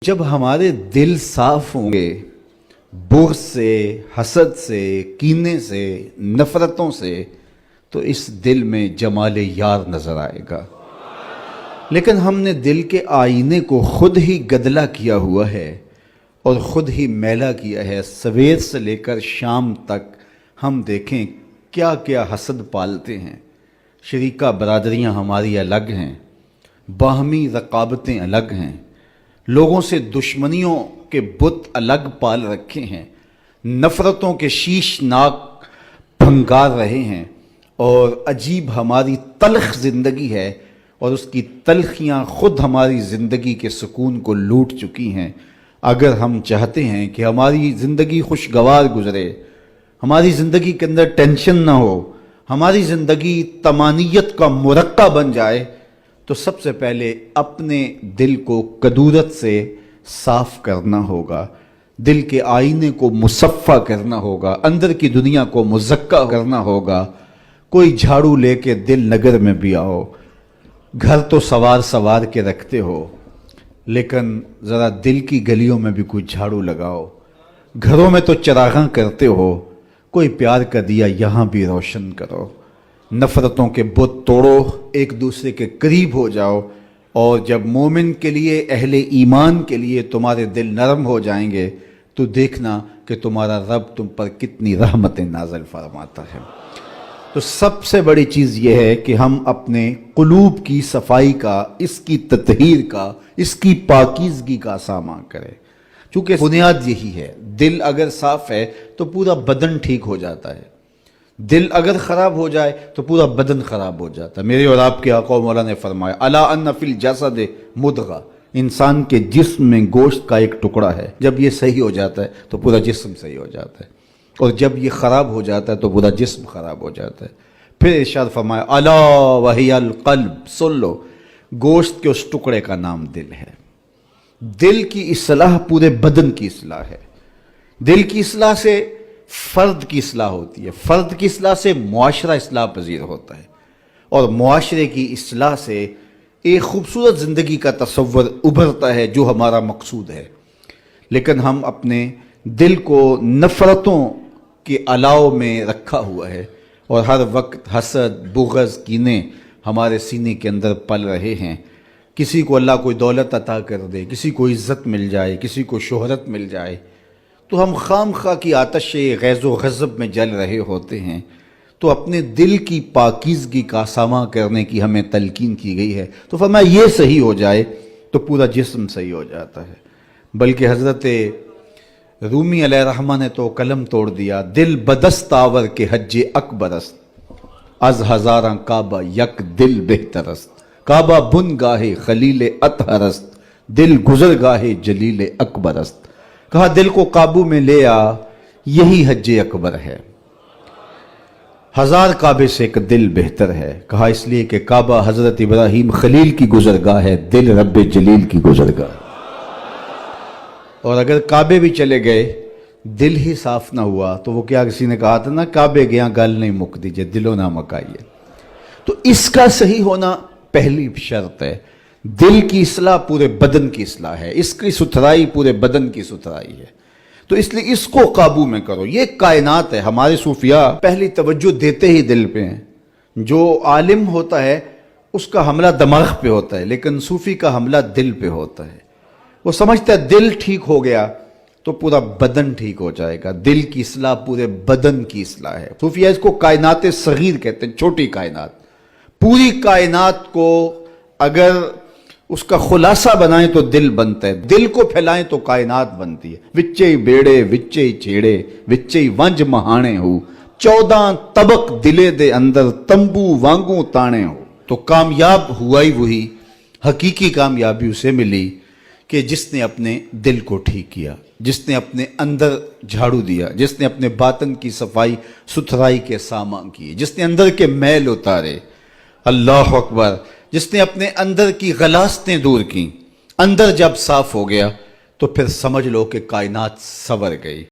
جب ہمارے دل صاف ہوں گے بغض سے، حسد سے، کینے سے، نفرتوں سے، تو اس دل میں جمال یار نظر آئے گا۔ لیکن ہم نے دل کے آئینے کو خود ہی گدلا کیا ہوا ہے اور خود ہی میلا کیا ہے۔ سویر سے لے کر شام تک ہم دیکھیں کیا کیا حسد پالتے ہیں۔ شریکہ برادریاں ہماری الگ ہیں، باہمی رقابتیں الگ ہیں، لوگوں سے دشمنیوں کے بت الگ پال رکھے ہیں، نفرتوں کے شیش ناک بھنگار رہے ہیں، اور عجیب ہماری تلخ زندگی ہے اور اس کی تلخیاں خود ہماری زندگی کے سکون کو لوٹ چکی ہیں۔ اگر ہم چاہتے ہیں کہ ہماری زندگی خوشگوار گزرے، ہماری زندگی کے اندر ٹینشن نہ ہو، ہماری زندگی طمانینت کا مرقع بن جائے، تو سب سے پہلے اپنے دل کو کدورت سے صاف کرنا ہوگا، دل کے آئینے کو مصفہ کرنا ہوگا، اندر کی دنیا کو مزکہ کرنا ہوگا۔ کوئی جھاڑو لے کے دل نگر میں بھی آؤ، گھر تو سوار کے رکھتے ہو، لیکن ذرا دل کی گلیوں میں بھی کوئی جھاڑو لگاؤ۔ گھروں میں تو چراغاں کرتے ہو، کوئی پیار کا دیا یہاں بھی روشن کرو۔ نفرتوں کے بت توڑو، ایک دوسرے کے قریب ہو جاؤ، اور جب مومن کے لیے، اہل ایمان کے لیے تمہارے دل نرم ہو جائیں گے تو دیکھنا کہ تمہارا رب تم پر کتنی رحمتیں نازل فرماتا ہے۔ تو سب سے بڑی چیز یہ ہے کہ ہم اپنے قلوب کی صفائی کا، اس کی تطہیر کا، اس کی پاکیزگی کا سامان کریں، چونکہ بنیاد یہی ہے۔ دل اگر صاف ہے تو پورا بدن ٹھیک ہو جاتا ہے، دل اگر خراب ہو جائے تو پورا بدن خراب ہو جاتا ہے۔ میرے اور آپ کے آقا و مولا نے فرمایا الا ان فی الجسد مضغہ، انسان کے جسم میں گوشت کا ایک ٹکڑا ہے، جب یہ صحیح ہو جاتا ہے تو پورا جسم صحیح ہو جاتا ہے، اور جب یہ خراب ہو جاتا ہے تو پورا جسم خراب ہو جاتا ہے۔ پھر ارشاد فرمایا الا وہی القلب، سن لو، گوشت کے اس ٹکڑے کا نام دل ہے۔ دل کی اصلاح پورے بدن کی اصلاح ہے۔ دل کی اصلاح سے فرد کی اصلاح ہوتی ہے، فرد کی اصلاح سے معاشرہ اصلاح پذیر ہوتا ہے، اور معاشرے کی اصلاح سے ایک خوبصورت زندگی کا تصور ابھرتا ہے جو ہمارا مقصود ہے۔ لیکن ہم اپنے دل کو نفرتوں کے الاؤ میں رکھا ہوا ہے، اور ہر وقت حسد، بغض، کینے ہمارے سینے کے اندر پل رہے ہیں۔ کسی کو اللہ کوئی دولت عطا کر دے، کسی کو عزت مل جائے، کسی کو شہرت مل جائے، تو ہم خام خواہ کی آتش غیظ و غضب میں جل رہے ہوتے ہیں۔ تو اپنے دل کی پاکیزگی کا سامان کرنے کی ہمیں تلقین کی گئی ہے۔ تو فرمایا یہ صحیح ہو جائے تو پورا جسم صحیح ہو جاتا ہے۔ بلکہ حضرت رومی علیہ الرحمہ نے تو قلم توڑ دیا، دل بدست آور کے حج اکبرست، از ہزاراں کعبہ یک دل بہترست، کعبہ بن گاہے خلیل اطہرست، دل گزر گاہے جلیل اکبرست۔ کہا دل کو قابو میں لے آ، یہی حج اکبر ہے، ہزار کعبے سے ایک دل بہتر ہے۔ کہا اس لیے کہ کعبہ حضرت ابراہیم خلیل کی گزرگاہ ہے، دل رب جلیل کی گزرگاہ ہے۔ اور اگر کعبے بھی چلے گئے، دل ہی صاف نہ ہوا تو وہ کیا، کسی نے کہا تھا نا، کعبے گیا گل نہیں مک دیجئے، دلوں نہ مکائیے۔ تو اس کا صحیح ہونا پہلی شرط ہے۔ دل کی اصلاح پورے بدن کی اصلاح ہے، اس کی ستھرائی پورے بدن کی ستھرائی ہے۔ تو اس لیے اس کو قابو میں کرو، یہ کائنات ہے۔ ہمارے صوفیاء پہلی توجہ دیتے ہی دل پہ ہیں۔ جو عالم ہوتا ہے اس کا حملہ دماغ پہ ہوتا ہے، لیکن صوفی کا حملہ دل پہ ہوتا ہے۔ وہ سمجھتا ہے دل ٹھیک ہو گیا تو پورا بدن ٹھیک ہو جائے گا۔ دل کی اصلاح پورے بدن کی اصلاح ہے۔ صوفیاء اس کو کائنات صغیر کہتے ہیں، چھوٹی کائنات۔ پوری کائنات کو اگر اس کا خلاصہ بنائیں تو دل بنتا ہے، دل کو پھیلائیں تو کائنات بنتی ہے۔ وچے ہی بیڑے، وچے ہی چھیڑے، وچے ہی ونج مہانے ہو، 14 طبق دلے دے اندر تمبو وانگوں تانے ہو۔ تو کامیاب ہوا ہی وہی، حقیقی کامیابی اسے ملی کہ جس نے اپنے دل کو ٹھیک کیا، جس نے اپنے اندر جھاڑو دیا، جس نے اپنے باطن کی صفائی ستھرائی کے سامان کیے، جس نے اندر کے میل اتارے، اللہ اکبر، جس نے اپنے اندر کی غلاستیں دور کی۔ اندر جب صاف ہو گیا تو پھر سمجھ لو کہ کائنات سنور گئی۔